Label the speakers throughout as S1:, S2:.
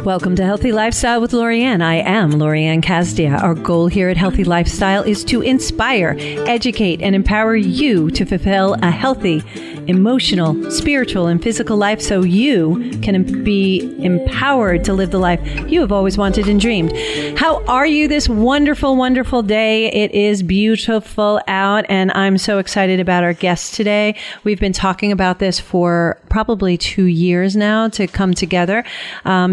S1: Welcome to Healthy Lifestyle with Lori Anne. I am Lori Anne Casdia. Our goal here at Healthy Lifestyle is to inspire, educate, and empower you to fulfill a healthy, emotional, spiritual, and physical life so you can be empowered to live the life you have always wanted and dreamed. How are you this wonderful, wonderful day? It is beautiful out, and I'm so excited about our guest today. We've been talking about this for probably 2 years now to come together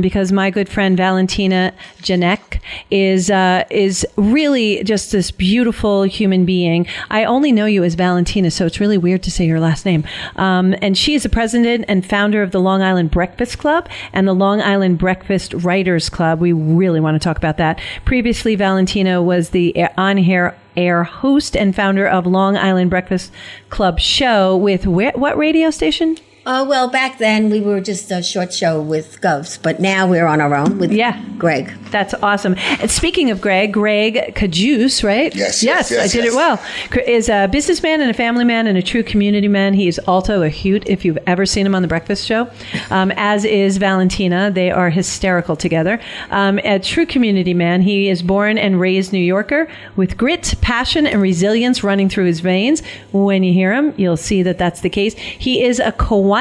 S1: because my good friend Valentina Janek is really just this beautiful human being. I only know you as Valentina, so it's really weird to say your last name. And she is the president and founder of the Long Island Breakfast Club and the Long Island Breakfast Writers Club. We really want to talk about that. Previously, Valentina was the on-air host and founder of Long Island Breakfast Club show with what radio station?
S2: Well, back then we were just a short show with Govs, but now we're on our own with Gregg.
S1: That's awesome. And speaking of Gregg Cajuste, right?
S3: Yes,
S1: I did it well. Is a businessman and a family man and a true community man. He is also a hoot if you've ever seen him on The Breakfast Show, as is Valentina. They are hysterical together. A true community man. He is born and raised New Yorker with grit, passion, and resilience running through his veins. When you hear him, you'll see that that's the case. He is a Kiwanis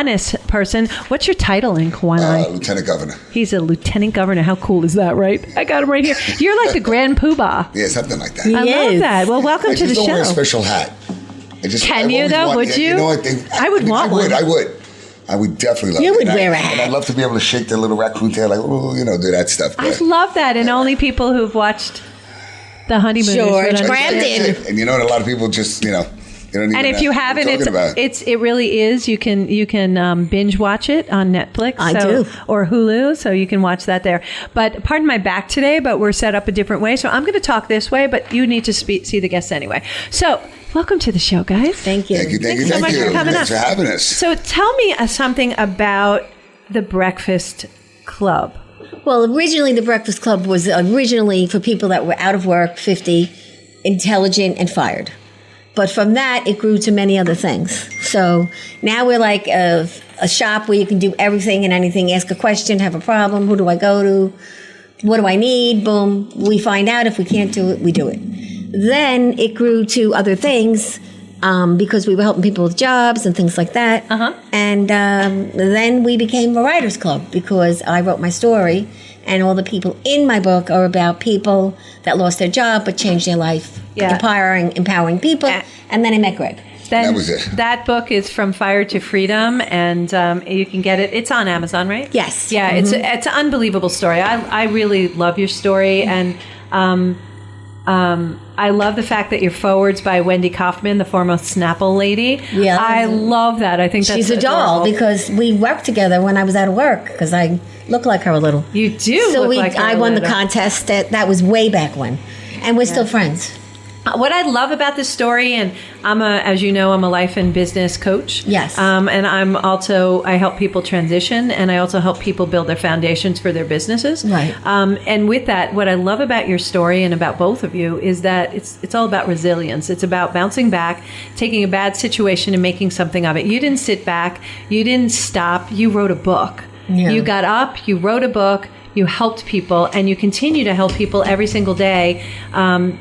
S1: person. What's your title in Kiwanai?
S3: Lieutenant Governor.
S1: He's a lieutenant governor. How cool is that, right? I got him right here. You're like the grand poobah.
S3: Yeah, something like that.
S1: I love that. Well, welcome to the show.
S3: I just don't wear a special hat.
S1: Can you, though? Would you?
S3: You know what?
S1: I would want one.
S3: I would definitely love it.
S2: You would wear a hat.
S3: And I'd love to be able to shake their little raccoon tail, like, do that stuff.
S1: I love that. And only people who've watched The Honeymooners.
S2: George Brandon.
S3: And you know, a lot of people just,
S1: and if you haven't, it really is. You can binge watch it on Netflix.
S2: I do.
S1: Or Hulu, so you can watch that there. But pardon my back today, but we're set up a different way. So I'm going to talk this way, but you need to see the guests anyway. So welcome to the show, guys.
S2: Thank you.
S3: Thank you
S1: so much for coming
S3: Thanks for having us.
S1: So tell me something about the Breakfast Club.
S2: Well, originally the Breakfast Club was for people that were out of work, 50, intelligent, and fired. But from that, it grew to many other things. So now we're like a shop where you can do everything and anything. Ask a question, have a problem. Who do I go to? What do I need? Boom. We find out. If we can't do it, we do it. Then it grew to other things because we were helping people with jobs and things like that.
S1: Uh-huh.
S2: And then we became a writers club because I wrote my story. And all the people in my book are about people that lost their job but changed their life, empowering people. And then I met Gregg.
S3: That was it.
S1: That book is From Fire to Freedom, and you can get it. It's on Amazon, right?
S2: Yes.
S1: Yeah, it's an unbelievable story. I really love your story, and I love the fact that your forward's by Wendy Kaufman, the foremost Snapple lady. Yeah. I love that. I think
S2: she's a doll because we worked together when I was out of work because I look like her a little.
S1: You do look like her
S2: I won the contest. That was way back when. And we're still friends.
S1: What I love about this story, and as you know, I'm a life and business coach.
S2: Yes.
S1: And I help people transition, and I also help people build their foundations for their businesses.
S2: Right.
S1: And with that, what I love about your story and about both of you is that it's all about resilience. It's about bouncing back, taking a bad situation and making something of it. You didn't sit back. You didn't stop. You wrote a book. Yeah. You got up. You wrote a book. You helped people, and you continue to help people every single day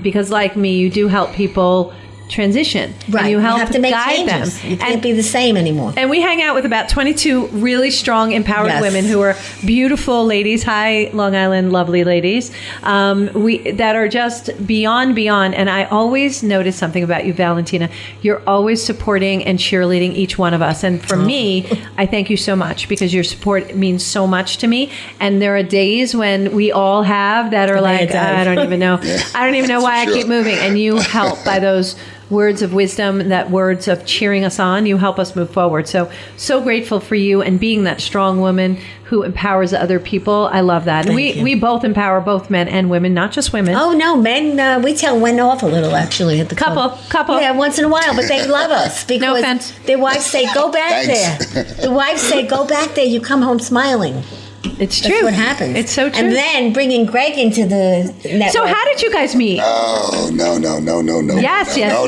S1: because, like me, you do help people transition.
S2: Right.
S1: And you have
S2: to make
S1: guide
S2: changes.
S1: them.
S2: You can't be the same anymore.
S1: And we hang out with about 22 really strong, empowered women who are beautiful ladies. Hi, Long Island, lovely ladies. That are just beyond. And I always notice something about you, Valentina. You're always supporting and cheerleading each one of us. And for me, I thank you so much because your support means so much to me. And there are days when we all have that are like, I don't even know. I don't even know why I keep moving. And you help by those words of wisdom, that words of cheering us on. You help us move forward. So grateful for you and being that strong woman who empowers other people. I love that. And we both empower both men and women, not just women.
S2: Oh, no, men, we tell men off a little, actually, at the
S1: Couple.
S2: Yeah, once in a while, but they love us. Because
S1: no offense.
S2: Their wives say, go back there. The wives say, go back there. You come home smiling.
S1: It's true.
S2: That's what happens.
S1: It's so true.
S2: And then bringing Gregg into the network.
S1: So how did you guys meet?
S3: Oh, no.
S1: Yes.
S3: No.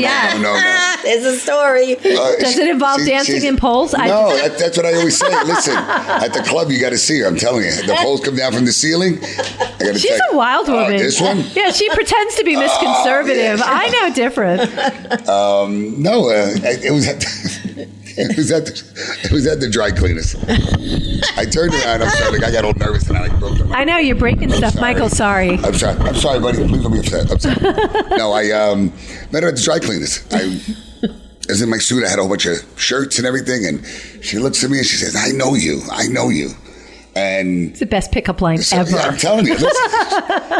S2: There's a story.
S1: Does it involve dancing in poles?
S3: No, that's what I always say. Listen, at the club, you got to see her. I'm telling you. The poles come down from the ceiling. I got to
S1: She's a wild woman.
S3: This one?
S1: Yeah, she pretends to be Miss Conservative.
S3: Yeah.
S1: I know different.
S3: No, it was at it was at the dry cleaners. I turned around. I'm sorry. I got all nervous and I broke them.
S1: I know you're breaking stuff,
S3: sorry.
S1: Michael. Sorry.
S3: I'm sorry, buddy. Please don't be upset. I'm sorry. No, I met her at the dry cleaners. I was in my suit. I had a whole bunch of shirts and everything, and she looks at me and she says, "I know you. And
S1: it's the best pickup line ever.
S3: Yeah, I'm telling you. Listen,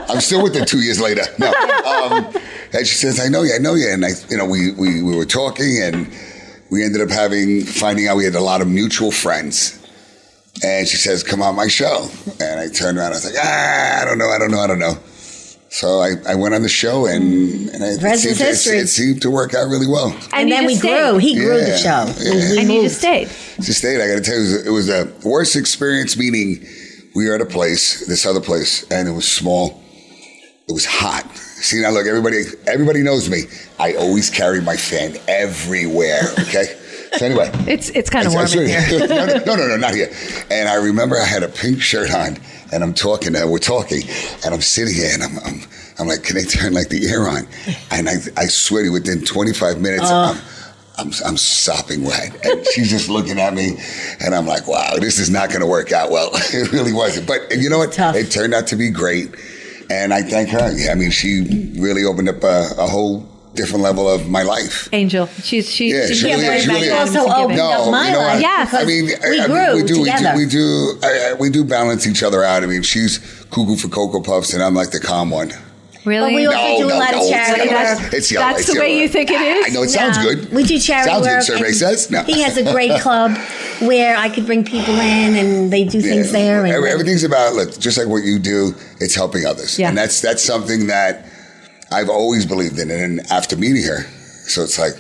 S3: I'm still with her 2 years later. No, and she says, "I know you," and we were talking, and we ended up finding out we had a lot of mutual friends. And she says, "Come on my show." And I turned around. I was like, I don't know. So I went on the show, and it seemed to work out really well.
S2: And then we grew. He grew the show.
S3: Yeah.
S1: And you just stayed.
S3: I got to tell you, it was the worst experience, meaning we were at this other place, and it was small. It was hot. See, now look, everybody knows me. I always carry my fan everywhere, okay? So anyway.
S1: It's kind of warm in here.
S3: No, not here. And I remember I had a pink shirt on, and we're talking, and I'm sitting here, and I'm like, can they turn like the air on? And I swear to you, within 25 minutes, I'm sopping wet. And she's just looking at me, and I'm like, wow, this is not going to work out well. It really wasn't. But you know what?
S2: Tough.
S3: It turned out to be great. And I thank her. I mean, she really opened up a whole different level of my life.
S1: Angel. She's
S2: really also opened up my life.
S1: Yes.
S3: I mean, we do balance each other out. I mean, she's cuckoo for Cocoa Puffs, and I'm like the calm one.
S1: Really?
S2: But we also do a lot of charity work.
S3: It's yellow.
S1: That's the way you think it is?
S3: I know, it sounds good.
S2: We do charity work.
S3: Sounds good, survey says. No.
S2: He has a great club where I could bring people in and they do things there. And
S3: everything's about, look, just like what you do, it's helping others.
S1: Yeah.
S3: And that's something that I've always believed in. And then after meeting her, so it's like,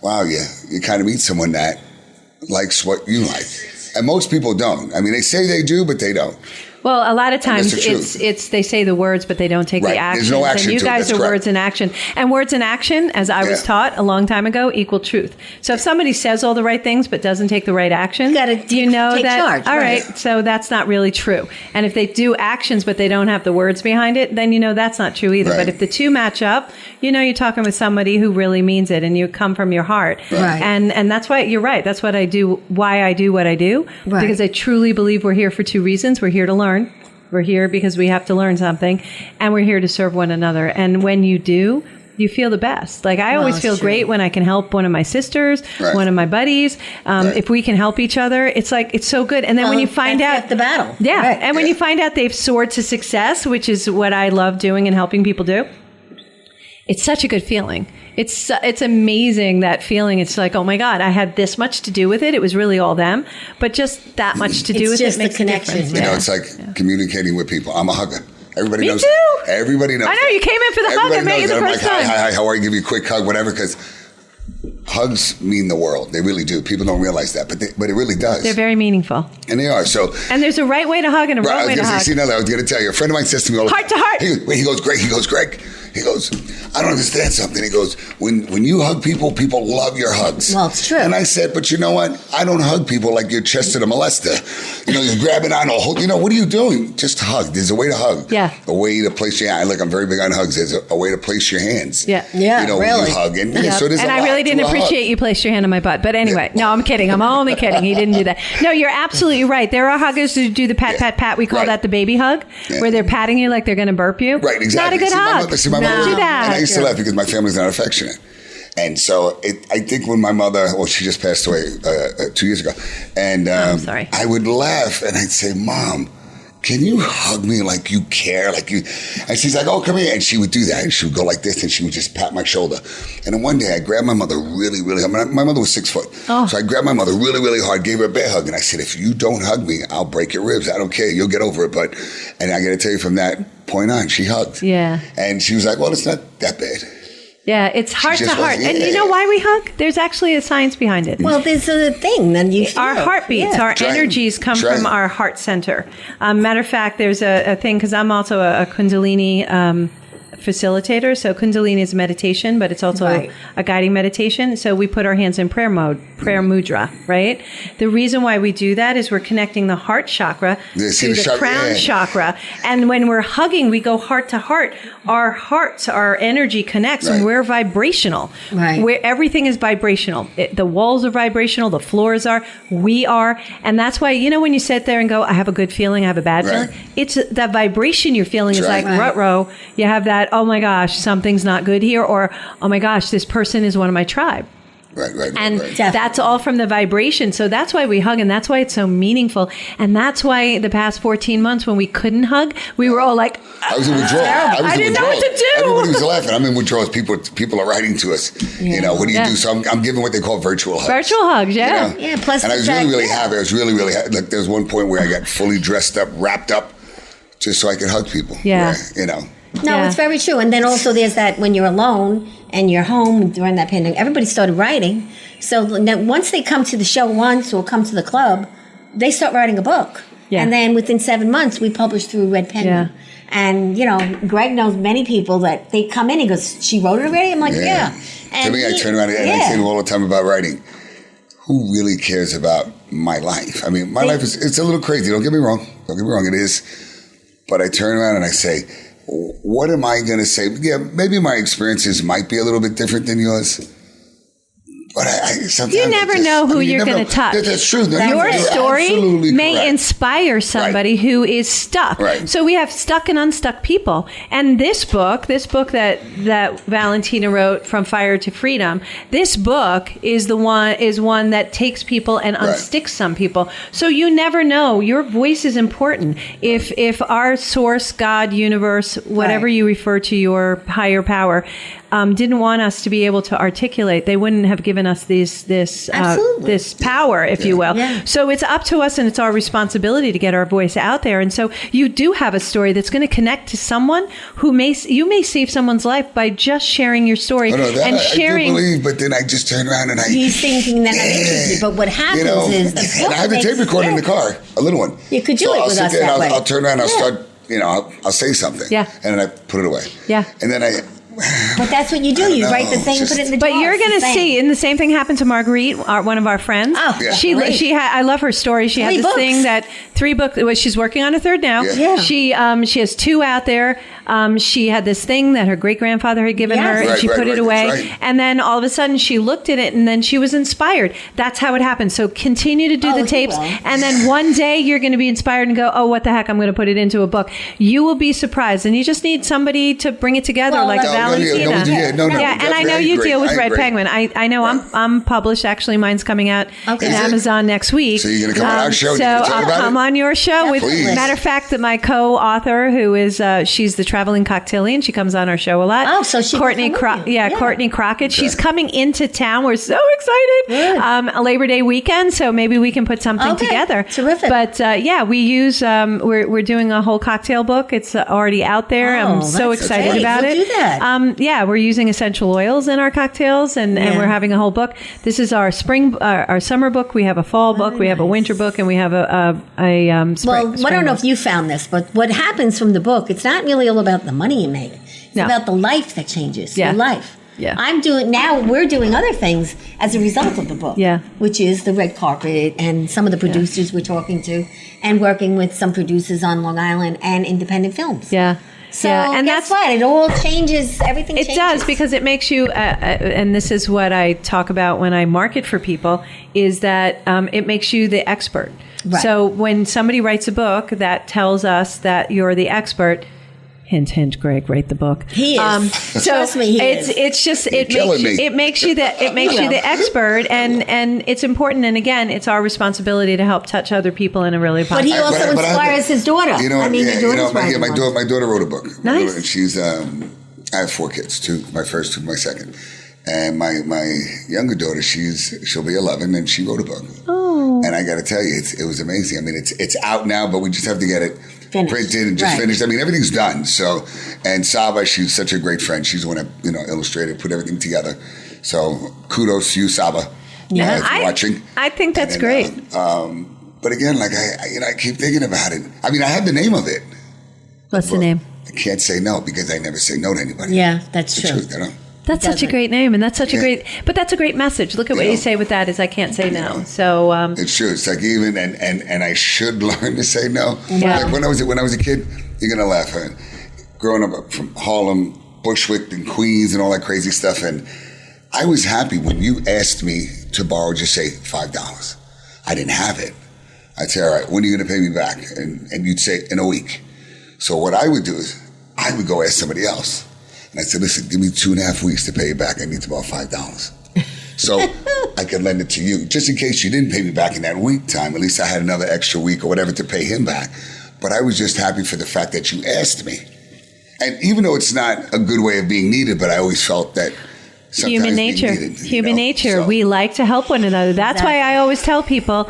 S3: wow, you kind of meet someone that likes what you like. And most people don't. I mean, they say they do, but they don't.
S1: Well, a lot of times it's they say the words, but they don't take the action.
S3: There's no action.
S1: And you guys are words in action. And words in action, as I was taught a long time ago, equal truth. So if somebody says all the right things but doesn't take the right action, you know that,
S2: charge,
S1: all right, so that's not really true. And if they do actions but they don't have the words behind it, then you know that's not true either.
S3: Right.
S1: But if the two match up, you know you're talking with somebody who really means it and you come from your heart.
S2: Right.
S1: And that's why you're right. That's what I do, why I do what I do.
S2: Right.
S1: Because I truly believe we're here for two reasons. We're here to learn. We're here because we have to learn something, and we're here to serve one another. And when you do, you feel the best. Like I always feel great when I can help one of my sisters, one of my buddies. If we can help each other, it's like, it's so good. And then when you find out
S2: the battle.
S1: Yeah. Right. And when you find out they've soared to success, which is what I love doing and helping people do, it's such a good feeling. It's amazing, that feeling. It's like, oh my God, I had this much to do with it. It was really all them, but just that much to do with it makes a difference.
S3: You know, it's like communicating with people. I'm a hugger. Everybody knows.
S1: Me too.
S3: Everybody knows.
S1: I know, you came in for the hug. I met you the first time.
S3: Hi, how are you? Give you a quick hug, whatever, because hugs mean the world. They really do. People don't realize that, but it really does.
S1: They're very meaningful.
S3: And they are.
S1: And there's a right way to hug and a wrong way to hug.
S3: I was going to tell you, a friend of mine says to me all the time.
S1: Heart to heart.
S3: He goes, Gregg. He goes, I don't understand something. He goes, when you hug people love your hugs.
S2: Well, it's true.
S3: And I said, but you know what? I don't hug people like you're Chester the molester. You know, you're grabbing on a whole, what are you doing? Just hug. There's a way to hug.
S1: Yeah.
S3: A way to place your hand. Look, I'm very big on hugs. There's a way to place your hands.
S1: Yeah.
S2: Yeah,
S3: you know,
S2: really.
S3: when you hug. And
S1: I really didn't appreciate you placed your hand on my butt. But anyway, no, I'm kidding. I'm only kidding. He didn't do that. No, you're absolutely right. There are huggers who do the pat, pat, pat. We call that the baby hug, where they're patting you like they're going to burp you.
S3: Right, exactly.
S1: Not a good hug.
S3: My mother,
S1: do that.
S3: And I used to laugh because my family's not affectionate. And so I think when my mother, she just passed away 2 years ago. And
S1: I'm sorry.
S3: I would laugh and I'd say, Mom, can you hug me like you care? Like you? And she's like, oh, come here. And she would do that. And she would go like this and she would just pat my shoulder. And then one day I grabbed my mother really, really hard. My mother was 6 foot. Oh. So I grabbed my mother really, really hard, gave her a bear hug. And I said, if you don't hug me, I'll break your ribs. I don't care. You'll get over it. And I got to tell you, from that point on, she hugged.
S1: Yeah.
S3: And she was like, well, it's not that bad.
S1: Yeah, it's heart to
S3: just
S1: heart.
S3: was-
S1: And
S3: yeah.
S1: you know why we hug? There's actually a science behind it.
S2: Well, there's a thing that you feel.
S1: Our heartbeats, our
S3: right.
S1: energies come
S3: That's
S1: from
S3: right.
S1: our heart center. Matter of fact, there's a thing, because I'm also a Kundalini facilitator. So Kundalini is meditation, but it's also
S2: Right.
S1: a guiding meditation. So we put our hands in prayer mode, prayer mudra, right? The reason why we do that is we're connecting the heart chakra
S3: Yeah, see
S1: to
S3: the
S1: the
S3: chakra,
S1: crown
S3: yeah.
S1: chakra. And when we're hugging, we go heart to heart. Our hearts, our energy connects, and
S3: Right.
S1: we're vibrational.
S2: Right.
S1: Where everything is vibrational. The walls are vibrational, the floors are, we are. And that's why, when you sit there and go, I have a good feeling, I have a bad
S3: Right.
S1: feeling, it's that vibration you're feeling is
S3: That's
S1: like
S3: right.
S1: rut-row. You have that, oh my gosh, something's not good here, or oh my gosh, this person is one of my tribe.
S3: Right.
S1: And
S3: right.
S1: that's all from the vibration. So that's why we hug, and that's why it's so meaningful. And that's why the past 14 months when we couldn't hug, we were all like,
S3: I was in withdrawal.
S1: I didn't know what to do.
S3: Everybody was laughing. I'm in withdrawals. People are writing to us. What do you
S1: Yeah.
S3: do? So I'm giving what they call virtual hugs.
S1: virtual hugs, yeah.
S2: Yeah, plus
S3: and I
S2: the
S3: was
S2: fact-
S3: really happy. I was really happy. Like there was one point where I got fully dressed up, wrapped up, just so I could hug people.
S1: Yeah.
S3: Where,
S2: No,
S1: Yeah.
S2: it's very true. And then also there's that when you're alone and you're home during that pandemic, everybody started writing. So now once they come to the show once or come to the club, they start writing a book.
S1: Yeah.
S2: And then within 7 months, we published through Red Penguin.
S1: Yeah.
S2: And, Gregg knows many people that they come in, he goes, she wrote it already? I'm like, yeah.
S3: To me, I turn around and I say all the time about writing. Who really cares about my life? I mean, my life it's a little crazy. Don't get me wrong. It is. But I turn around and I say, what am I going to say? Yeah, maybe my experiences might be a little bit different than yours. But I sometimes
S1: You never know who you're going to touch.
S3: That's true.
S1: Your
S3: You're
S1: story
S3: absolutely
S1: may
S3: correct.
S1: inspire somebody who is stuck.
S3: Right.
S1: So we have stuck and unstuck people. And this book that Valentina wrote, From Fire to Freedom, this book is one that takes people and unsticks some people. So you never know. Your voice is important. If our source, God, universe, whatever you refer to your higher power, didn't want us to be able to articulate, they wouldn't have given us this power, if you will.
S2: Yeah.
S1: So it's up to us, and it's our responsibility to get our voice out there. And so you do have a story that's going to connect to someone who you may save someone's life by just sharing your story and sharing.
S3: I do believe, but then I just turn around and
S2: He's thinking that I'm interested, but what happens is the book
S3: and I have a tape recorder in the car, a little one.
S2: You could do it
S3: I'll
S2: with
S3: sit
S2: us
S3: there and
S2: that way.
S3: I'll turn around, I'll start, I'll say something.
S1: Yeah.
S3: And then I put it away.
S1: Yeah.
S3: And then
S2: But that's what you do. You write the thing, put it in the jar.
S1: But you're going to see, and the same thing happened to Marguerite, one of our friends.
S2: Oh, yeah.
S1: She had. I love her story. She had
S2: 3
S1: this
S2: books.
S1: thing that 3 books. Well, she's working on a 3rd now.
S3: Yeah.
S1: She has 2 out there. She had this thing that her great grandfather had given her, and
S3: Right,
S1: she put it away.
S3: that's right.
S1: And then all of a sudden, she looked at it, and then she was inspired. That's how it happened. So continue to do the
S2: you
S1: tapes,
S2: will.
S1: and then one day you're going to be inspired and go, "Oh, what the heck? I'm going to put it into a book." You will be surprised, and you just need somebody to bring it together,
S2: Well,
S1: like
S2: no,
S1: Valentina. And I know you deal with Red Penguin. I know I'm published. Actually, mine's coming out
S2: Okay.
S1: in
S2: Is it?
S1: Amazon next week.
S3: So you're going to come on our show?
S1: So
S3: You're gonna talk
S1: I'll
S3: about
S1: come
S3: it?
S1: on your show. With
S3: Please.
S1: matter of fact, that my co-author, who is she's the traveling cocktailian, she comes on our show a lot.
S2: Oh, so she
S1: Courtney
S2: can come with you.
S1: yeah,
S2: Yeah.
S1: Courtney Crockett.
S3: Okay.
S1: She's coming into town. We're so excited. A Labor Day weekend, so maybe we can put something
S2: Okay.
S1: together.
S2: Terrific.
S1: But we use we're doing a whole cocktail book. It's already out there.
S2: Oh,
S1: I'm so
S2: that's
S1: excited
S2: great.
S1: about
S2: We'll
S1: it.
S2: do that.
S1: We're using essential oils in our cocktails, and we're having a whole book. This is our our summer book. We have a fall book. We have a winter book, and we have a spring.
S2: Well, I
S1: spring
S2: don't know
S1: book.
S2: if you found this, but what happens from the book, it's not really all about the money you make. It's
S1: No.
S2: about the life that changes.
S1: Yeah.
S2: Your life.
S1: Yeah.
S2: We're doing other things as a result of the book.
S1: Yeah.
S2: Which is the red carpet and some of the producers we're talking to and working with some producers on Long Island and independent films.
S1: Yeah.
S2: So
S1: and
S2: guess
S1: that's
S2: what? It all changes. Everything
S1: It
S2: changes.
S1: does, because it makes you, and this is what I talk about when I market for people, is that it makes you the expert.
S2: Right.
S1: So when somebody writes a book that tells us that you're the expert, hint, hint, Gregg, write the book.
S2: He is.
S1: So
S2: Trust me, he is.
S1: it's just it
S3: killing
S1: makes
S3: me.
S1: it makes you the expert, and it's important. And again, it's our responsibility to help touch other people in a really
S2: But
S1: positive.
S2: he also
S3: But I-
S2: inspires his daughter.
S3: You know,
S2: I mean, your daughter's writing
S3: my
S2: one.
S3: daughter wrote a book.
S1: Nice.
S3: And she's I have 4 kids, 2, my first, 2, my second. And my younger daughter, she'll be 11, and she wrote a book.
S1: Oh.
S3: And I got to tell you, it was amazing. I mean, it's out now, but we just have to get it printed and just
S2: Right.
S3: finished. I mean, everything's done. So, and Saba, she's such a great friend. She's the one that, illustrated, put everything together. So kudos to you, Saba.
S1: Yeah,
S3: if you're watching.
S1: I think that's
S3: And
S1: great.
S3: But again, like I keep thinking about it. I mean, I have the name of it.
S1: What's the
S3: but
S1: name?
S3: I can't say no because I never say no to anybody.
S2: Yeah, that's
S3: It's
S2: true.
S3: the truth,
S1: That's such a great name, and that's such a but that's a great message. Look at what you say with that is I can't say no. So
S3: It's true. It's like even and I should learn to say no.
S1: Yeah.
S3: Like when I was a kid, you're gonna laugh. Growing up from Harlem, Bushwick, and Queens, and all that crazy stuff, and I was happy when you asked me to borrow, just say $5. I didn't have it. I'd say, all right, when are you gonna pay me back? And you'd say in a week. So what I would do is I would go ask somebody else. And I said, listen, give me 2.5 weeks to pay you back. I need to borrow $5. So I could lend it to you. Just in case you didn't pay me back in that week time, at least I had another extra week or whatever to pay him back. But I was just happy for the fact that you asked me. And even though it's not a good way of being needed, but I always felt that sometimes
S1: human
S3: being
S1: nature.
S3: needed,
S1: Human nature.
S3: So,
S1: We like to help one another. That's why I always tell people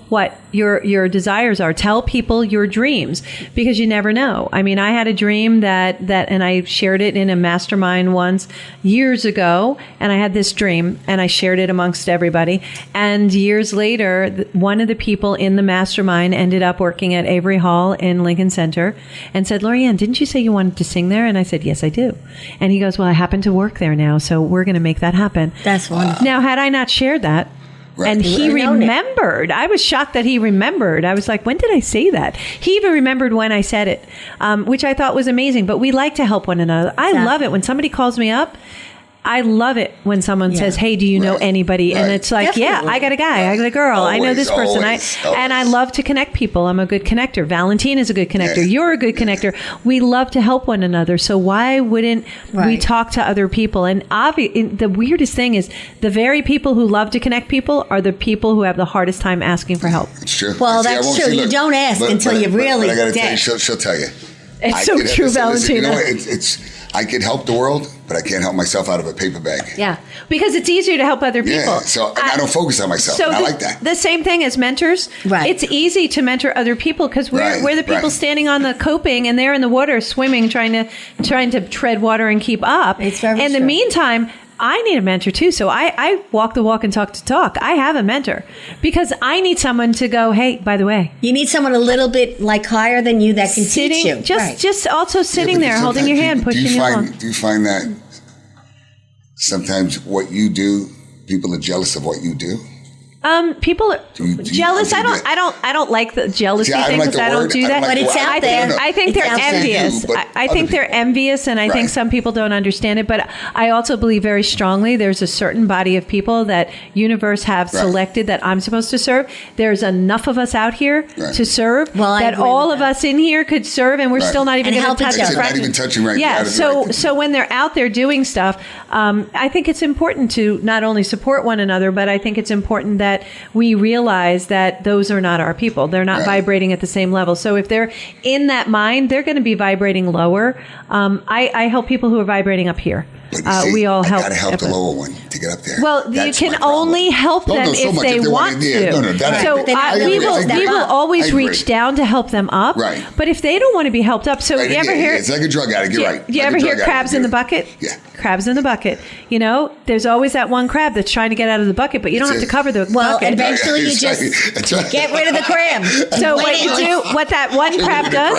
S1: what your desires are. Tell people your dreams because you never know. I mean, I had a dream that and I shared it in a mastermind once years ago, and I had this dream and I shared it amongst everybody. And years later, one of the people in the mastermind ended up working at Avery Hall in Lincoln Center and said, Lori Anne, didn't you say you wanted to sing there? And I said, yes, I do. And he goes, well, I happen to work there now, so we're going to make that happen.
S2: That's wonderful.
S1: Now, had I not shared that,
S3: Right.
S1: and he
S2: You would've known it.
S1: remembered. I was shocked that he remembered. I was like, when did I say that? He even remembered when I said it, which I thought was amazing. But we like to help one another. I love it when somebody calls me up. I love it when someone says, hey, do you know anybody? And it's like,
S2: Definitely.
S1: I got a guy, I got a girl, I know this person.
S3: Always.
S1: And I love to connect people. I'm a good connector. Valentina is a good connector.
S3: Yeah.
S1: You're a good connector. We love to help one another. So why wouldn't we
S2: Right.
S1: talk to other people? And the weirdest thing is the very people who love to connect people are the people who have the hardest time asking for help.
S3: It's true.
S2: Well,
S3: See, I
S2: that's
S3: won't
S2: true.
S3: see-
S2: You don't ask until you're really
S3: But I gotta tell you,
S2: dead.
S3: she'll tell you.
S1: It's
S3: I
S1: so
S3: could-
S1: true,
S3: listen, you know
S1: Valentina.
S3: what? It's I could help the world, but I can't help myself out of a paper bag.
S1: Yeah, because it's easier to help other people.
S3: Yeah, so and I don't focus on myself.
S1: So
S3: and I like that.
S1: The same thing as mentors.
S2: Right.
S1: It's easy to mentor other people because we're the people
S3: right.
S1: standing on the coping and they're in the water swimming, trying to tread water and keep up.
S2: It's very
S1: In the
S2: true.
S1: meantime, I need a mentor too. So I walk the walk and talk the talk. I have a mentor because I need someone to go, hey, by the way,
S2: You need someone a little bit like higher than you that can teach you.
S1: just also sitting
S3: Yeah, but
S1: there holding your hand, pushing you along.
S3: Do you find that sometimes what you do, people are jealous of what you do?
S1: People are
S3: Do you-
S1: jealous.
S3: do you get-
S1: I don't like the jealousy
S3: See, I
S1: thing
S3: don't like
S1: because
S3: the
S1: I don't
S3: word.
S1: do
S3: I don't
S1: that.
S3: like
S2: But
S3: the
S2: it's
S3: word.
S2: out
S1: I
S2: there.
S1: think, I think
S2: It's
S1: they're
S2: out there.
S1: envious.
S3: but
S1: I
S3: other
S1: think they're
S3: people.
S1: envious, and I think
S3: Right.
S1: some people don't understand it. But I also believe very strongly there's a certain body of people that universe have
S3: Right.
S1: selected that I'm supposed to serve. There's enough of us out here
S3: Right.
S1: to serve
S2: Well, I
S1: that
S2: agree
S1: all
S2: with
S1: of
S2: that.
S1: us in here could serve, and we're
S3: Right.
S1: still not even
S2: And
S1: going
S2: help
S1: to
S2: each
S1: touch
S2: other.
S1: the
S3: Not
S1: fractions.
S3: even touching right.
S1: Yeah.
S3: out of the
S1: So
S3: right.
S1: so when they're out there doing stuff, I think it's important to not only support one another, but I think it's important that we realize that those are not our people. They're not
S3: Right.
S1: vibrating at the same level. So if they're in that mind, they're going to be vibrating lower. I help people who are vibrating up here.
S3: But you see,
S1: We all help.
S3: I gotta help the lower one to get up there.
S1: Well,
S3: That's
S1: you
S3: my
S1: can
S3: problem.
S1: only help
S3: Don't
S1: them
S3: go so
S1: if
S3: much
S1: they want
S3: yeah,
S1: to.
S3: No, that I
S1: So
S3: agree.
S2: I
S1: we
S2: agree.
S1: will
S2: I
S1: we will
S2: agree.
S1: always
S3: I agree.
S1: reach down to help them up.
S3: Right.
S1: But if they don't want to be helped up, so
S3: Right,
S1: you ever
S3: yeah,
S1: hear
S3: it's like a drug addict. You're
S1: you,
S3: right.
S1: you
S3: Like
S1: ever
S3: a
S1: hear
S3: drug
S1: crabs
S3: addict.
S1: in the bucket?
S3: Yeah.
S1: Crabs in the bucket. You know, there's always that one crab that's trying to get out of the bucket, but you don't
S3: That's
S1: have to
S3: it.
S1: cover the
S2: Well,
S1: bucket.
S2: eventually you
S3: That's
S2: just
S3: right. That's right.
S2: get rid of the crab.
S1: So what you do, what that one crab does,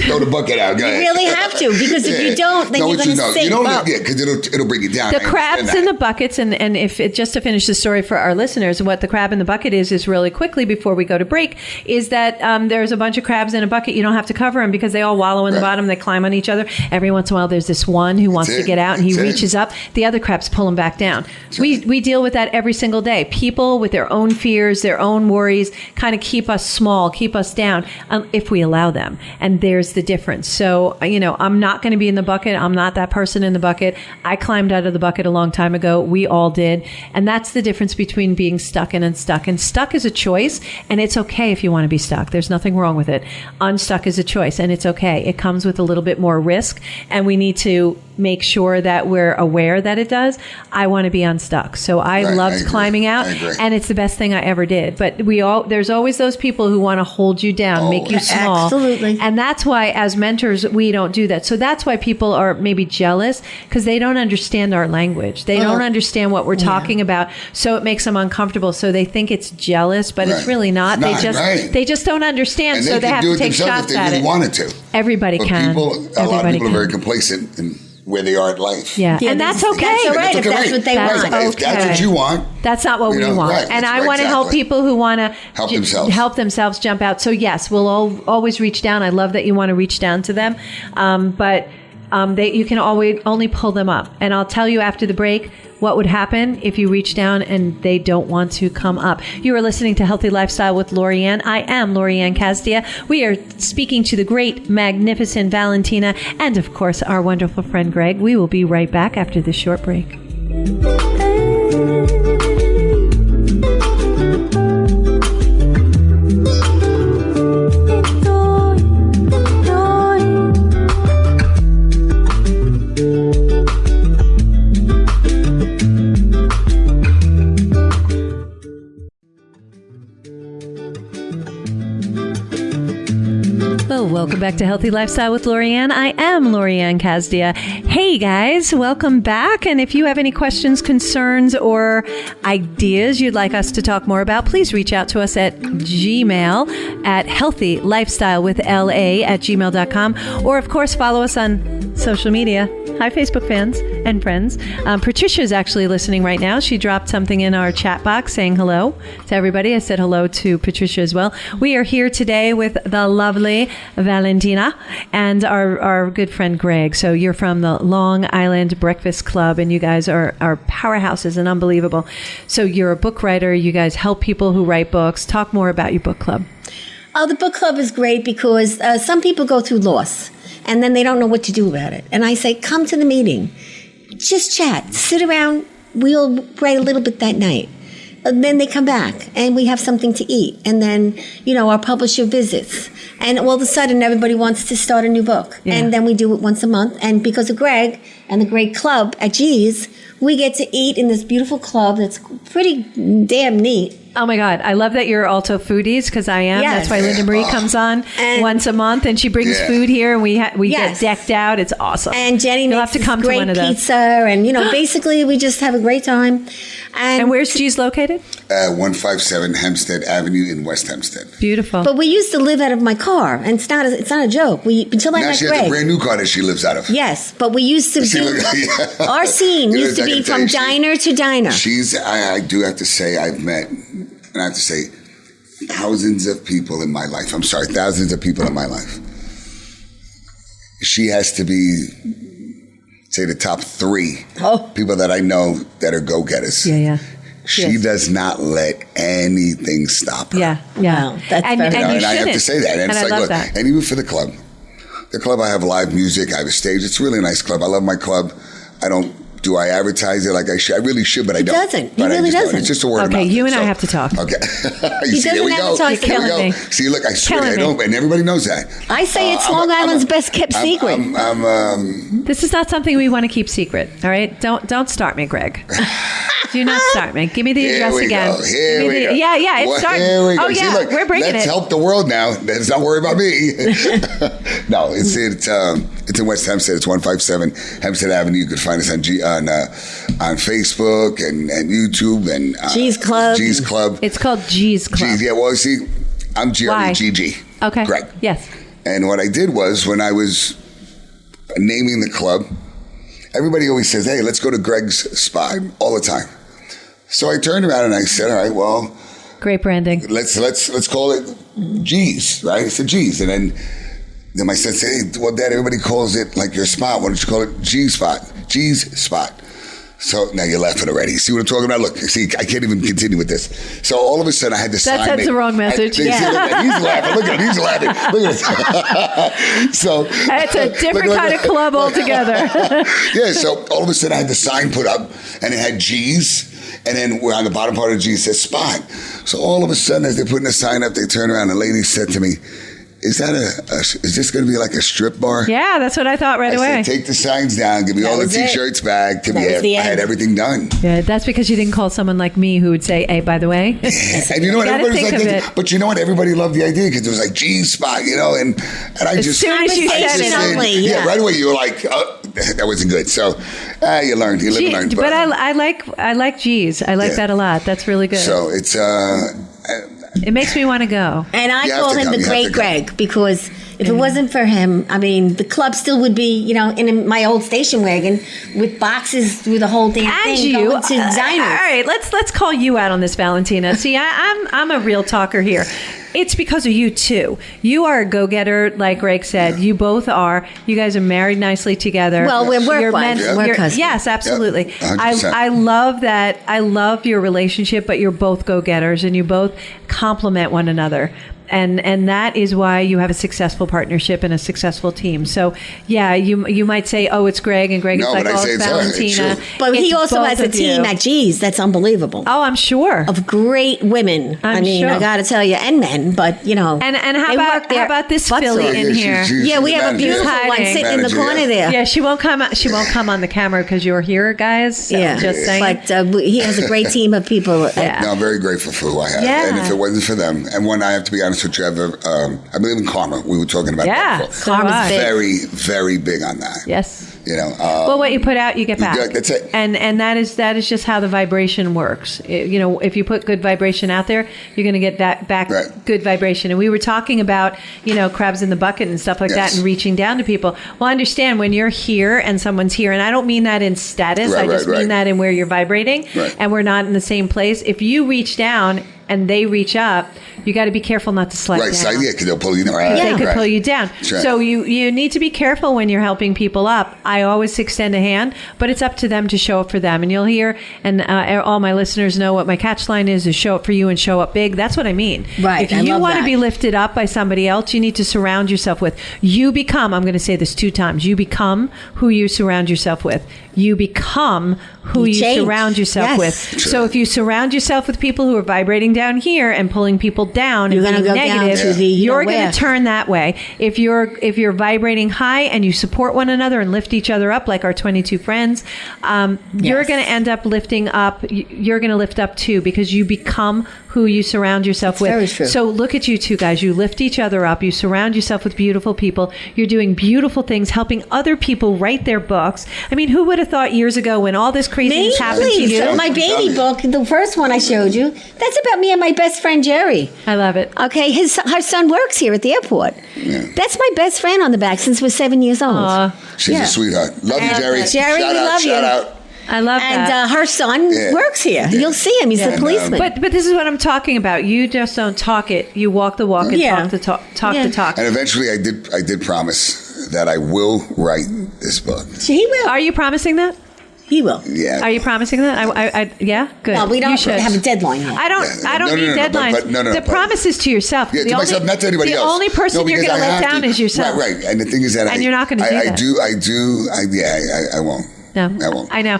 S3: Throw the bucket out. Go
S2: You
S3: ahead.
S2: really have to, because if you don't, then
S3: Know
S2: you're
S3: what
S2: going
S3: you
S2: to
S3: know.
S2: sink.
S3: You don't,
S2: Well,
S3: yeah, because it'll bring you down.
S1: the
S3: I understand
S1: crabs
S3: that.
S1: in the buckets, and if it, just to finish the story for our listeners, what the crab in the bucket is really quickly before we go to break, is that there's a bunch of crabs in a bucket. You don't have to cover them because they all wallow in the
S3: Right.
S1: bottom. They climb on each other. Every once in a while, there's this one who wants to
S3: it.
S1: get out, and he
S3: That's it.
S1: reaches up. The other crabs pull him back down. We deal with that every single day. People with their own fears, their own worries, kind of keep us small, keep us down, if we allow them. And there's the difference. So, I'm not going to be in the bucket. I'm not that person in the bucket. I climbed out of the bucket a long time ago. We all did. And that's the difference between being stuck and unstuck. And stuck is a choice, and it's okay if you want to be stuck. There's nothing wrong with it. Unstuck is a choice, and it's okay. It comes with a little bit more risk, and we need to make sure that we're aware that it does. I want to be unstuck. So I loved climbing out, and it's the best thing I ever did. But there's always those people who want to hold you down, make you small.
S2: Absolutely.
S1: And that's why as mentors, we don't do that. So that's why people are maybe jealous, because they don't understand our language. They don't understand what we're talking about. So it makes them uncomfortable. So they think it's jealous, but it's really not. They just don't understand.
S3: And
S1: so they have to take shots
S3: at it. If they really wanted to.
S1: Everybody can.
S3: A lot of people are very complacent in where they are in life.
S1: Yeah, and that's okay.
S2: That's all right if that's what they want.
S3: If that's what you want.
S1: That's not what we want.
S3: Right,
S1: and I want to help people who want to help themselves jump out. So yes, we'll always reach down. I love that you want to reach down to them. But you can always only pull them up. And I'll tell you after the break what would happen if you reach down and they don't want to come up. You are listening to Healthy Lifestyle with Lori Anne. I am Lori Anne Casdia. We are speaking to the great, magnificent Valentina and, of course, our wonderful friend Gregg. We will be right back after this short break. Welcome back to Healthy Lifestyle with Lori Anne. I am Lori Anne Casdia. Hey guys, welcome back. And if you have any questions, concerns, or ideas you'd like us to talk more about, please reach out to us at Gmail at healthylifestylewithla@gmail.com. Or of course, follow us on social media. Hi, Facebook fans and friends. Patricia is actually listening right now. She dropped something in our chat box saying hello to everybody. I said hello to Patricia as well. We are here today with the lovely Valentina and our good friend Gregg. So you're from the Long Island Breakfast Club, and you guys are powerhouses and unbelievable. So you're a book writer. You guys help people who write books. Talk more about your book club.
S2: Oh, the book club is great because some people go through loss. And then they don't know what to do about it. And I say, come to the meeting. Just chat. Sit around. We'll write a little bit that night. And then they come back and we have something to eat. And then, our publisher visits. And all of a sudden, everybody wants to start a new book. Yeah. And then we do it once a month. And because of Gregg and the great club at G's, we get to eat in this beautiful club that's pretty damn neat.
S1: Oh my God. I love that you're also foodies, because I am.
S2: Yes.
S1: That's why Linda Marie comes on once a month and she brings food here and we get decked out. It's awesome.
S2: And Jenny makes
S1: to come
S2: great
S1: to one of
S2: pizza and, basically we just have a great time.
S1: And where's G's located?
S3: 157 Hempstead Avenue in West Hempstead.
S1: Beautiful.
S2: But we used to live out of my car, and it's not a joke. Until I met
S3: Now she
S2: Gregg.
S3: has a brand new car that she lives out of.
S2: Yes, but we used to our scene used to be from diner to diner.
S3: I do have to say I've met, and I have to say, thousands of people in my life. I'm sorry, thousands of people in my life. She has to be, say, the top 3 people that I know that are go-getters.
S1: Yeah.
S3: She does not let anything stop her.
S1: Yeah.
S2: Wow, that's
S1: and
S3: I have to say that. And it's
S1: I love
S3: look,
S1: that.
S3: and even for the club. The club, I have live music, I have a stage. It's a really nice club. I love my club. Do I advertise it like I should? I really should, but I don't.
S2: He really doesn't.
S3: It's just a word of mouth.
S1: Okay, you and I have to talk.
S3: Okay.
S2: He doesn't have to talk.
S1: You're killing me.
S3: See, look, I swear I don't, and everybody knows that.
S2: I say it's Long Island's best kept secret.
S1: This is not something we want to keep secret, all right? Don't start me, Gregg. Do not start me. Give me the address again.
S3: Here we go.
S1: Yeah, it's starting. Oh, yeah,
S3: see, look,
S1: we're bringing
S3: let's help the world now. Let's not worry about me. No, it's in West Hempstead. It's 157 Hempstead Avenue. You can find us on Facebook and YouTube and
S2: G's Club.
S3: G's Club.
S1: It's called G's Club.
S3: G's, yeah, well, see, I'm GREGG.
S1: Okay.
S3: Gregg.
S1: Yes.
S3: And what I did was when I was naming the club, everybody always says, hey, let's go to Gregg's spot all the time. So I turned around and I said, all right, well,
S1: great branding.
S3: Let's call it G's, right? I said G's. And then my son said, hey, well, Dad, everybody calls it like your spot. Why don't you call it G's spot? So now you're laughing already. See what I'm talking about? Look, see, I can't even continue with this. So all of a sudden I had to sign.
S1: That sends the wrong message.
S3: He's laughing. Look at him. He's laughing. Look at this. So
S1: it's a different kind of club altogether.
S3: Yeah. So all of a sudden I had the sign put up, and it had G's. And then we're on the bottom part of G says spot. So all of a sudden, as they're putting the sign up, they turn around and the lady said to me, is this going to be like a strip bar?
S1: Yeah, that's what I thought right away.
S3: I said, take the signs down, give me all the T-shirts back. To me, I had everything done.
S1: Yeah, that's because you didn't call someone like me who would say, hey, by the way.
S3: And you know what? Everybody's like, but you know what? Everybody loved the idea because it was like G spot, and I just.
S1: As soon as you said it.
S3: Yeah, right away you were like, oh, that wasn't good. So you learned, you live and learn.
S1: But I like G's. I like that a lot. That's really good.
S3: So it's
S1: it makes me want to go.
S2: And I call him the Great Gregg because if it wasn't for him, I mean, the club still would be, in my old station wagon with boxes through the whole damn thing going to designers.
S1: All right, let's call you out on this, Valentina. See, I'm a real talker here. It's because of you too. You are a go-getter, like Gregg said. You both are. You guys are married nicely together.
S2: Well, we're work-wives. We're cousins.
S1: Yes, absolutely.
S3: Yep,
S1: I love that. I love your relationship, but you're both go-getters, and you both complement one another. And that is why you have a successful partnership and a successful team. So, yeah, you might say, oh, it's Gregg, and Gregg is like, oh, it's Valentina.
S2: But he also has a team at G's that's unbelievable.
S1: Oh, I'm sure.
S2: Of great women. I mean, I got to tell you, and men, but,
S1: And how about this filly in here?
S2: Yeah, we have a beautiful one sitting in the corner there.
S1: Yeah, she won't come on the camera because you're here, guys. So
S2: yeah,
S1: just saying.
S2: But he has a great team of people.
S3: No, I'm very grateful for who I have.
S1: Yeah.
S3: And if it wasn't for them, and one, I have to be honest with you, I believe in karma. We were talking about that before.
S2: Karma's big.
S3: Very, very big on that.
S1: Yes.
S3: Well,
S1: what you put out, you get back.
S3: That's it.
S1: And that is just how the vibration works. If you put good vibration out there, you're going to get that back good vibration. And we were talking about, crabs in the bucket and stuff like that and reaching down to people. Well, understand when you're here and someone's here, and I don't mean that in status. I just mean that in where you're vibrating and we're not in the same place. If you reach down and they reach up, you got to be careful not to slide down.
S3: So, because they'll pull you down.
S1: They could pull you down.
S3: Sure.
S1: So you need to be careful when you're helping people up. I always extend a hand, but it's up to them to show up for them. And you'll hear, and all my listeners know what my catch line is show up for you and show up big. That's what I mean.
S2: Right.
S1: If you want to be lifted up by somebody else, you need to surround yourself with. You become, I'm going to say this 2 times, you become who you surround yourself with. You become who you surround yourself with.
S3: Sure.
S1: So if you surround yourself with people who are vibrating down here and pulling people down and being negative, you're going to turn that way. If you're vibrating high and you support one another and lift each other up, like our 22 friends, you're going to end up lifting up. You're going to lift up too, because you become who you surround yourself with.
S2: Very true.
S1: So look at you two guys. You lift each other up. You surround yourself with beautiful people. You're doing beautiful things, helping other people write their books. I mean, who would have thought years ago when all this craziness happened to you?
S2: So my baby book, the first one I showed you, that's about me and my best friend Jerry.
S1: I love it.
S2: Okay, her son works here at the airport. Yeah. That's my best friend on the back since we're 7 years old.
S3: She's a sweetheart. Love you, Jerry.
S2: Jerry, we love you.
S3: Shout out.
S1: I love that.
S2: And her son works here. You'll see him. He's the policeman.
S1: But this is what I'm talking about. You just don't talk it. You walk the walk and talk the talk.
S3: And eventually I did promise that I will write this book.
S2: He will.
S1: Are you promising that?
S2: He will.
S3: Yeah.
S1: Are you promising that? Yeah. Good.
S2: No, we don't have a deadline yet.
S1: I don't need deadlines. The promise is to yourself.
S3: Yeah, to myself, not to anybody else.
S1: The only person you're going to let down is yourself.
S3: Right. And the thing is that
S1: you're not going to do
S3: that. I won't.
S1: No,
S3: I won't.
S1: I know.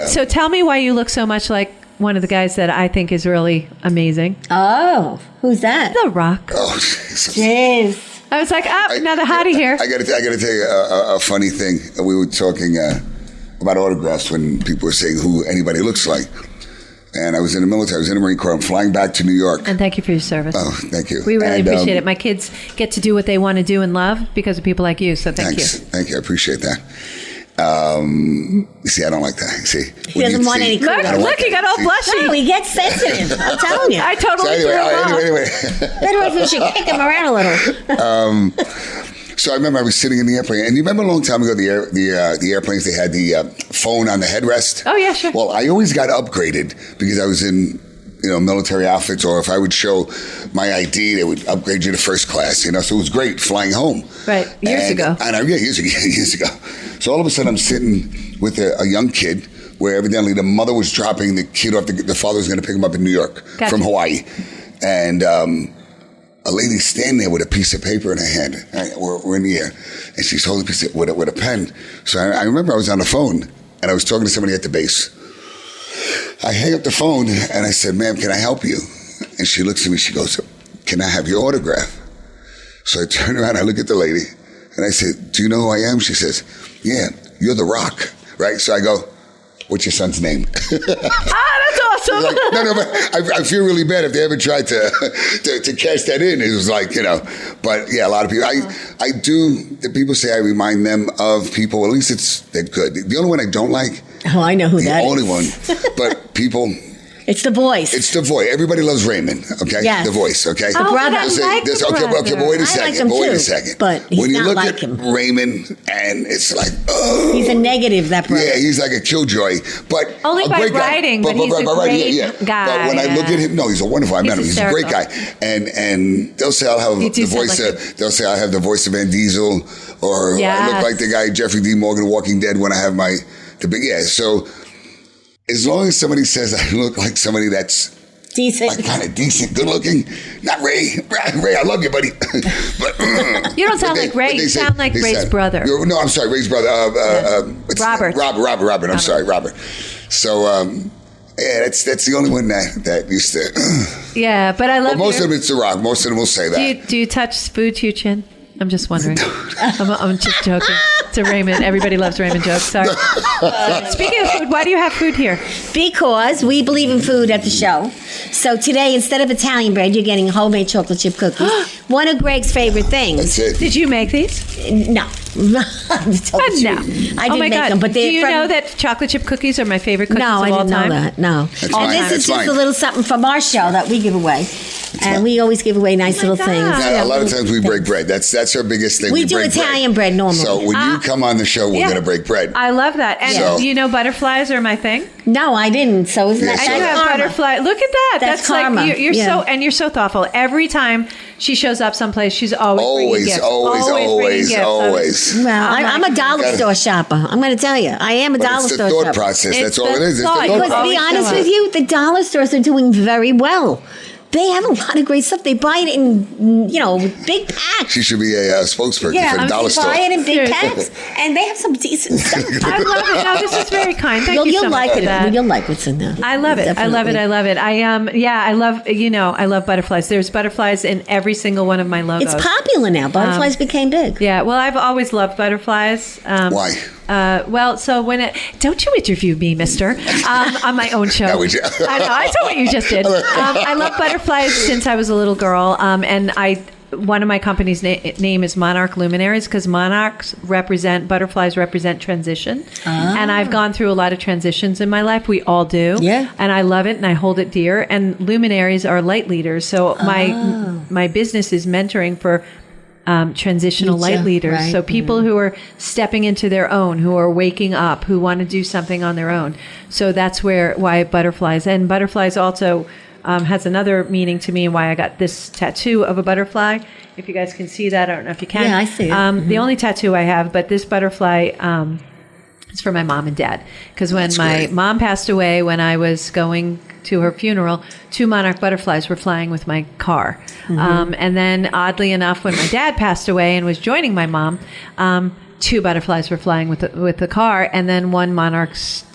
S1: So tell me why you look so much like one of the guys that I think is really amazing.
S2: Oh, who's that?
S1: The Rock.
S3: Oh,
S2: jeez.
S1: I was like, another hottie here.
S3: I got to tell you a funny thing. We were talking about autographs when people were saying who anybody looks like. And I was in the military. I was in the Marine Corps. I'm flying back to New York.
S1: And thank you for your service.
S3: Oh, thank you.
S1: We really appreciate it. My kids get to do what they want to do and love because of people like you. So thank you.
S3: Thank you. I appreciate that. See, I don't like that. See,
S2: he doesn't want any credit.
S1: Look, he got all blushy.
S2: No, he gets sensitive. I'm telling you.
S1: I totally
S3: anyway.
S2: Better if we should kick him around a little.
S3: So I remember I was sitting in the airplane, and you remember a long time ago the airplanes, they had the phone on the headrest.
S1: Oh yeah, sure.
S3: Well, I always got upgraded because I was in military outfits, or if I would show my ID, they would upgrade you to first class. So it was great flying home.
S1: Right, years ago.
S3: And years ago. So all of a sudden, I'm sitting with a young kid where evidently the mother was dropping the kid off. The father was going to pick him up in New York from Hawaii. And a lady standing there with a piece of paper in her hand. We're in the air. And she's holding a piece of, with a pen. So I remember I was on the phone and I was talking to somebody at the base. I hang up the phone and I said, ma'am, can I help you? And she looks at me, she goes, can I have your autograph? So I turn around, I look at the lady and I said, do you know who I am? She says, yeah, you're The Rock, right? So I go, what's your son's name?
S1: That's awesome.
S3: Like, no, but I feel really bad if they ever tried to cash that in. It was like, but yeah, a lot of people, I do, the people say I remind them of people, at least they're good. The only one I don't like.
S2: Oh, I know who that is.
S3: The only one. But people.
S2: It's The Voice.
S3: It's The Voice. Everybody loves Raymond, okay?
S2: Yes.
S3: The Voice, okay?
S2: The brother.
S3: Okay, but wait a second.
S2: But he's
S3: when you
S2: not
S3: look
S2: like
S3: at
S2: him.
S3: Raymond, and it's like, oh.
S2: He's a negative, that brother.
S3: Yeah, he's like a killjoy. But
S1: only
S3: a
S1: by
S3: great
S1: writing,
S3: guy.
S1: but he's a great guy.
S3: But when I look at him, no, he's a wonderful. I met him. He's a great guy. And they'll say I'll have the voice. They'll say I have the voice of Van Diesel, or I look like the guy Jeffrey D. Morgan, Walking Dead. When I have So as long as somebody says I look like somebody that's
S2: decent,
S3: like kind of decent, good looking, not Ray. Ray, I love you, buddy. But
S1: you don't sound like Ray. You sound like Ray's brother.
S3: No, I'm sorry, Ray's brother.
S1: Robert.
S3: Robert. I'm sorry, Robert. So, yeah, that's the only one that used to.
S1: Yeah, but I love.
S3: But most of them, it's The Rock. Most of them will say that.
S1: Do you touch food to your chin? I'm just wondering. I'm just joking. It's a Raymond. Everybody loves Raymond jokes. Sorry. Speaking of food, why do you have food here?
S2: Because we believe in food at the show. So today, instead of Italian bread, you're getting homemade chocolate chip cookies. One of Gregg's favorite things.
S3: That's it.
S1: Did you make these?
S2: No.
S1: No.
S2: I didn't make them. But
S1: do you know that chocolate chip cookies are my favorite cookies of all time?
S2: No, I didn't know that. No. This is just a little something from our show that we give away. And we always give away nice little things.
S3: Now, a lot of times we break bread. That's our biggest thing.
S2: We do Italian bread normally.
S3: So when you come on the show, we're going to break bread.
S1: I love that. And you know butterflies are my thing?
S2: No, I didn't. So isn't that
S1: I have butterfly. Look at that.
S2: That's karma.
S1: Like you're so thoughtful. Every time she shows up someplace, she's always bringing gifts.
S3: Always.
S2: Well, I'm a dollar store shopper. I'm going to tell you. I am a dollar store shopper.
S3: It's the thought process. That's all it is.
S2: Because to be honest with you, the dollar stores are doing very well. They have a lot of great stuff. They buy it in, big packs.
S3: She should be a spokesperson for the dollar store.
S2: They buy it in big packs, and they have some decent stuff.
S1: I love it. No, this is very kind. Thank you so much for that.
S2: You'll like what's in there.
S1: I love it.
S2: Definitely.
S1: I love it. I love butterflies. There's butterflies in every single one of my logos.
S2: It's popular now. Butterflies became big.
S1: Yeah. Well, I've always loved butterflies.
S3: Why?
S1: Don't you interview me, mister, on my own show.
S3: No,
S1: I know. I saw what you just did. I love butterflies since I was a little girl, and one of my company's name is Monarch Luminaries because butterflies represent transition. And I've gone through a lot of transitions in my life. We all do. Yeah. And I love it and I hold it dear. And luminaries are light leaders. So my business is mentoring for transitional light leaders. Right. So people who are stepping into their own, who are waking up, who want to do something on their own. So that's why butterflies. And butterflies also has another meaning to me and why I got this tattoo of a butterfly. If you guys can see that, I don't know if you can.
S2: Yeah, I see it.
S1: The only tattoo I have, but this butterfly is for my mom and dad. Because when my mom passed away, when I was going to her funeral, 2 monarch butterflies were flying with my car. And then oddly enough, when my dad passed away and was joining my mom, 2 butterflies were flying with the car. And then one monarch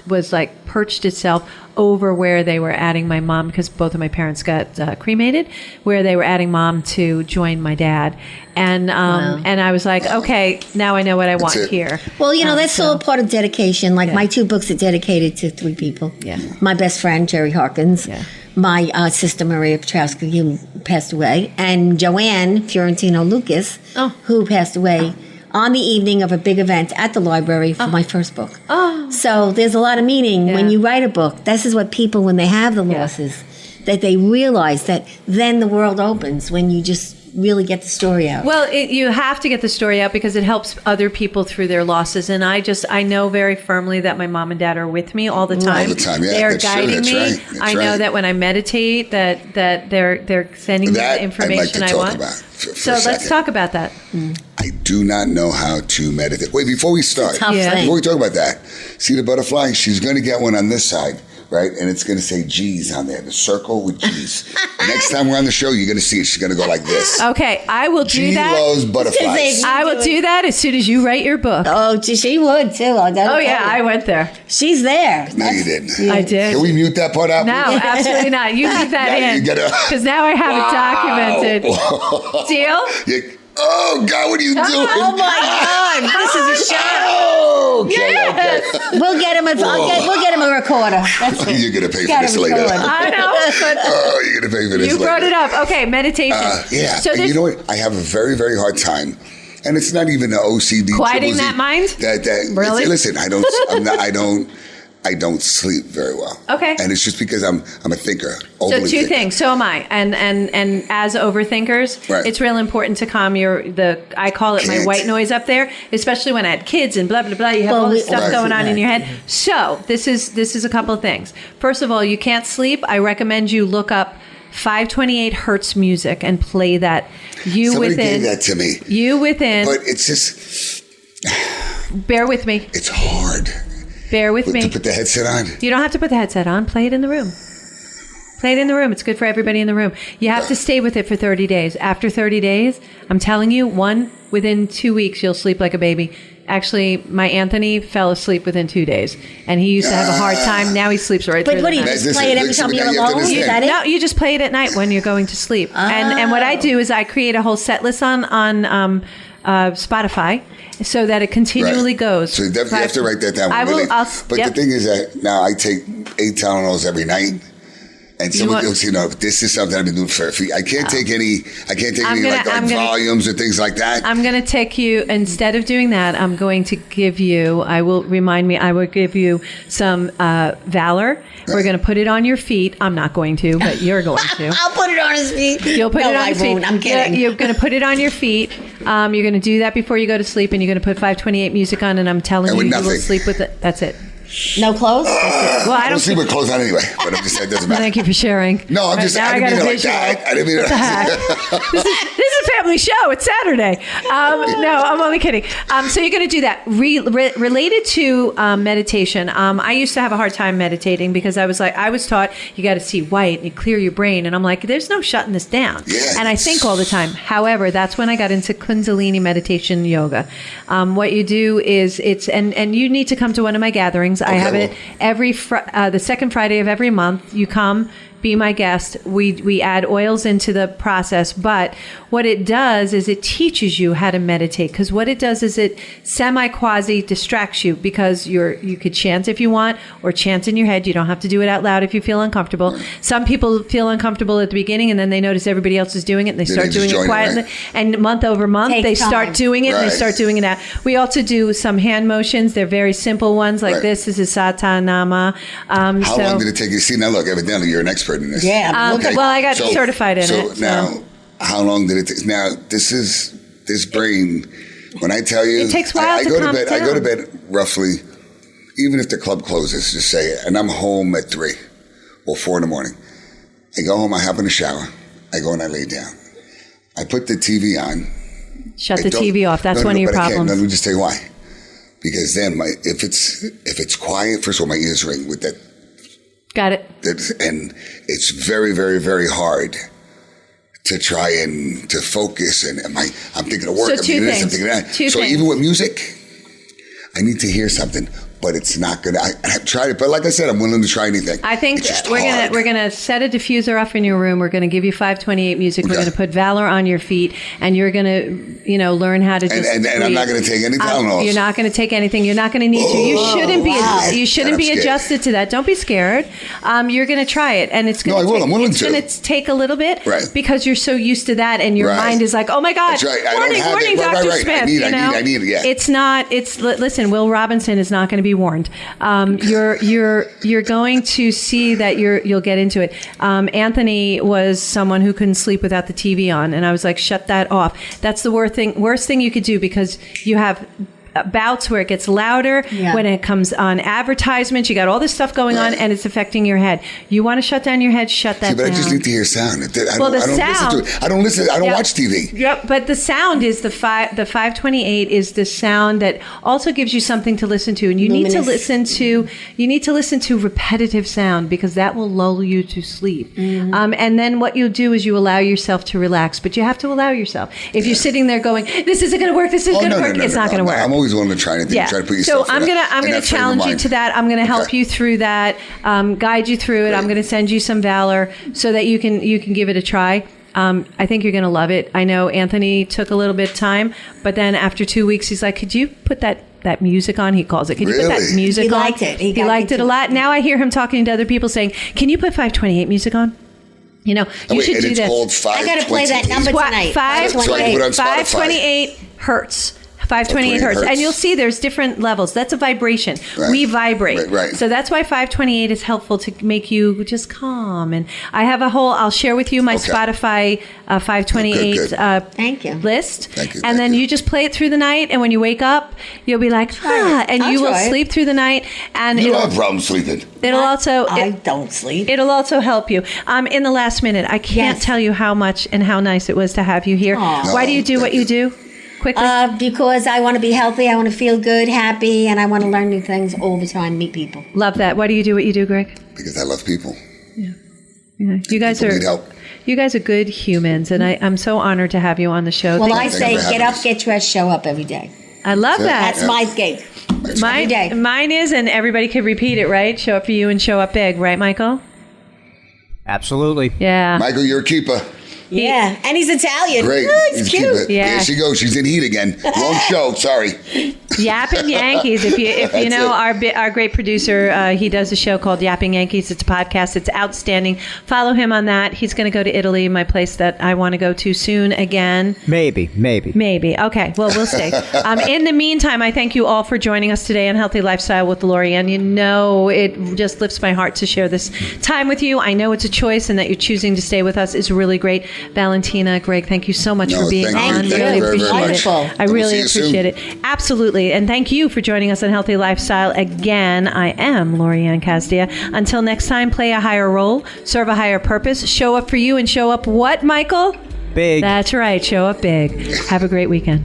S1: was like perched itself over where they were adding my mom, because both of my parents got cremated, where they were adding mom to join my dad. And and I was like, okay, now I know what I want here.
S2: Well, that's all part of dedication. Like my 2 books are dedicated to 3 people. Yeah. My best friend, Jerry Harkins. Yeah. My sister, Maria Petrowski, who passed away. And Joanne Fiorentino Lucas, who passed away on the evening of a big event at the library for my first book. So there's a lot of meaning when you write a book. This is what people, when they have the losses, that they realize that then the world opens when you just really get the story out.
S1: Well, you have to get the story out because it helps other people through their losses. And I know very firmly that my mom and dad are with me all the time.
S3: All the time, yeah.
S1: They are
S3: that's
S1: guiding
S3: true.
S1: me.
S3: That's right.
S1: I know that when I meditate, that they're sending me the information I want. So let's talk about that.
S3: I do not know how to meditate. Wait, before we start,
S2: Tough thing.
S3: before we talk about that, see the butterfly? She's going to get one on this side, right? And it's going to say G's on there, the circle with G's. Next time we're on the show, you're going to see it. She's going to go like this.
S1: Okay, I will do
S3: G
S1: that.
S3: loves butterflies.
S1: I will do that as soon as you write your book.
S2: Oh, she would too.
S1: Oh yeah, I went there.
S2: She's there.
S3: No, you didn't.
S1: I did.
S3: Can we mute that part out?
S1: No, absolutely not. You leave that
S3: Now you
S1: in
S3: gotta-
S1: because now I have it documented. Deal?
S3: Oh, God, what are you doing?
S2: Oh my God! This is a show.
S3: Oh, okay,
S1: Yes.
S3: okay.
S2: We'll get him. We'll get him a recorder. That's it.
S3: You're going to pay for
S2: Gotta
S3: this later.
S2: record.
S1: I know, but
S3: Oh, you're going to pay for this
S1: you
S3: later.
S1: brought it up. Okay, meditation.
S3: Yeah.
S1: So
S3: And
S1: there's
S3: you know what? I have a very, very hard time. And it's not even the OCD.
S1: Quieting that mind?
S3: That
S1: Really?
S3: Listen, I don't sleep very well.
S1: Okay.
S3: And it's just because I'm a thinker.
S1: So
S3: Overly
S1: two
S3: thinker.
S1: things. So am I. And as overthinkers,
S3: Right.
S1: it's real important to calm I call it my
S3: Can't.
S1: white noise up there, especially when I had kids and blah, blah, blah. You have
S2: Well,
S1: all this stuff
S3: Right.
S1: going on in your head. So this is a couple of things. First of all, you can't sleep. I recommend you look up 528 hertz music and play that.
S3: Somebody gave that to me.
S1: You within.
S3: But it's just,
S1: Bear with me.
S3: it's hard
S1: Bear with
S3: to
S1: me.
S3: put the headset on.
S1: You don't have to put the headset on. Play it in the room. Play it in the room. It's good for everybody in the room. You have to stay with it for 30 days. After 30 days, I'm telling you, within 2 weeks, you'll sleep like a baby. Actually, my Anthony fell asleep within 2 days, and he used to have a hard time. Now he sleeps right through
S2: But what do
S1: the
S2: you
S1: night.
S2: just play it every time you're alone? Is that it?
S1: No, you just play it at night when you're going to sleep. And what I do is I create a whole set list on Spotify so that it continually
S3: Right.
S1: goes.
S3: So you definitely have to write that down.
S1: I will.
S3: Really. But
S1: Yep.
S3: the thing is that now I take 8 Tylenols every night. And someone else, this is something I've been doing for. I can't take any like volumes or things like that.
S1: I'm going to take you, instead of doing that, I'm going to give you, I will give you some Valor. Right. We're going to put it on your feet. I'm not going to, but you're going to.
S2: I'll put it on his feet.
S1: You'll put it on his feet.
S2: Won't. I'm kidding.
S1: You're going to put it on your feet. You're going to do that before you go to sleep, and you're going to put 528 music on, and I'm telling you, you will sleep with it. That's it.
S2: No clothes?
S1: Well, I don't
S3: sleep with clothes on anyway, but I'm just saying it doesn't matter.
S1: Thank you for sharing.
S3: No, I'm just, I didn't mean it like that. I didn't mean it.
S1: This is a family show. It's Saturday. No, I'm only kidding. So you're going to do that. Related to meditation, I used to have a hard time meditating because I was taught you got to see white and you clear your brain. And I'm like, there's no shutting this down.
S3: Yes.
S1: And I think all the time. However, that's when I got into Kundalini meditation yoga. What you do is and you need to come to one of my gatherings. I have it every the second Friday of every month. You come, be my guest. We add oils into the process, but what it does is it teaches you how to meditate. Because what it does is it semi-quasi distracts you because you could chant if you want or chant in your head. You don't have to do it out loud if you feel uncomfortable. Some people feel uncomfortable at the beginning and then they notice everybody else is doing it and they start doing it quietly. Right? And month over month, they start doing it and they start doing it out. We also do some hand motions. They're very simple ones like this. This is Satanama.
S3: How long did it take you? See, now look, evidently you're an expert in this.
S2: Yeah.
S1: Okay. Well, I got certified in it.
S3: So now, how long did it take? Now, this brain, when I tell you,
S1: it takes a while to calm down.
S3: I go to bed roughly, even if the club closes, just say it, and I'm home at 3 or 4 in the morning. I go home, I hop in the shower, I go and I lay down. I put the TV on.
S1: Shut the TV off. That's one of your problems.
S3: Let me just tell you why. Because then if it's quiet, first of all, my ears ring with that.
S1: Got it.
S3: And it's very, very, very hard to try and to focus. And I'm thinking of work.
S1: So
S3: I'm thinking this, I'm thinking that. So even with music, I need to hear something. But it's not going to. I've tried it, but like I said, I'm willing to try anything.
S1: I think we're gonna set a diffuser off in your room. We're gonna give you 528 music. We're gonna put Valor on your feet, and you're gonna learn how to just.
S3: And I'm not gonna take any Tylenols.
S1: You're not gonna take anything. You're not gonna need to. You shouldn't be. You shouldn't be adjusted to that. Don't be scared. You're gonna try it, and it's gonna.
S3: No, I will. I'm willing to.
S1: It's gonna take a little bit,
S3: right?
S1: Because you're so used to that, and your mind is like, oh my God,
S3: that's right.
S1: warning, Dr. Smith.
S3: I need it. Yeah.
S1: It's not. Listen. Will Robinson is not going to be be warned. You're going to see that you'll get into it. Anthony was someone who couldn't sleep without the TV on, and I was like, shut that off. That's the worst thing you could do, because you have bouts where it gets louder. When it comes on advertisements, you got all this stuff going on, and it's affecting your head. You want to shut down your head, shut that down.
S3: But I just need to hear sound. I don't listen to it. I don't watch TV.
S1: Yep, but the sound is the 528 is the sound that also gives you something to listen to, and you need to listen to repetitive sound, because that will lull you to sleep. And then what you'll do is you allow yourself to relax, but you have to allow yourself. If you're sitting there going, this isn't going to work, it's not going to work.
S3: I'm always willing to try anything. Try to put yourself.
S1: So I'm gonna challenge you to that. I'm gonna help you through that, guide you through it. I'm gonna send you some Valor so that you can give it a try. I think you're gonna love it. I know Anthony took a little bit of time, but then after 2 weeks, he's like, "Could you put that music on?" He calls it. Could you put that music on?
S2: He liked it.
S1: He liked it a lot. Now I hear him talking to other people saying, "Can you put 528 music on?" You know, you should do
S3: this.
S1: Called
S2: I got to play that number tonight.
S1: 528 hertz. 528 hertz. And you'll see there's different levels. That's a vibration. Right. We vibrate.
S3: Right.
S1: So that's why 528 is helpful to make you just calm. And I have I'll share with you my Spotify 528
S2: Thank you.
S1: list.
S3: Thank you.
S1: And then you just play it through the night. And when you wake up, you'll be like, and you will sleep through the night. And
S3: you don't have problems sleeping.
S2: I don't sleep.
S1: It'll also help you. In the last minute, I can't tell you how much and how nice it was to have you here. Why do you do what you do? Quickly?
S2: Because I want to be healthy, I want to feel good, happy, and I want to learn new things all the time, meet people.
S1: Love that. Why do you do what you do, Greg?
S3: Because I love people.
S1: Yeah. You guys
S3: people need help.
S1: You guys are good humans, and I'm so honored to have you on the show.
S2: Well, I say get up, get dressed, show up every day.
S1: I love that.
S2: That's my gig. Every day.
S1: Mine is, and everybody could repeat it, right? Show up for you and show up big, right, Michael?
S4: Absolutely.
S1: Yeah.
S3: Michael, you're a keeper.
S2: Yeah, and he's Italian.
S3: Great.
S2: He's cute.
S1: Yeah.
S3: There she goes. She's in heat again. Wrong show. Sorry.
S1: Yapping Yankees. If you know our great producer, he does a show called Yapping Yankees. It's a podcast. It's outstanding. Follow him on that. He's going to go to Italy, my place that I want to go to soon again.
S4: Maybe.
S1: Okay. Well, we'll see. In the meantime, I thank you all for joining us today on Healthy Lifestyle with Lori Anne. You know, it just lifts my heart to share this time with you. I know it's a choice, and that you're choosing to stay with us is really great. Valentina, Greg, thank you so much for being on.
S3: You.
S1: Really appreciate it. I really appreciate
S3: it.
S1: Absolutely. And thank you for joining us on Healthy Lifestyle. Again, I am Lori Anne Casdia. Until next time, play a higher role, serve a higher purpose, show up for you, and show up what, Michael?
S4: Big.
S1: That's right. Show up big. Have a great weekend.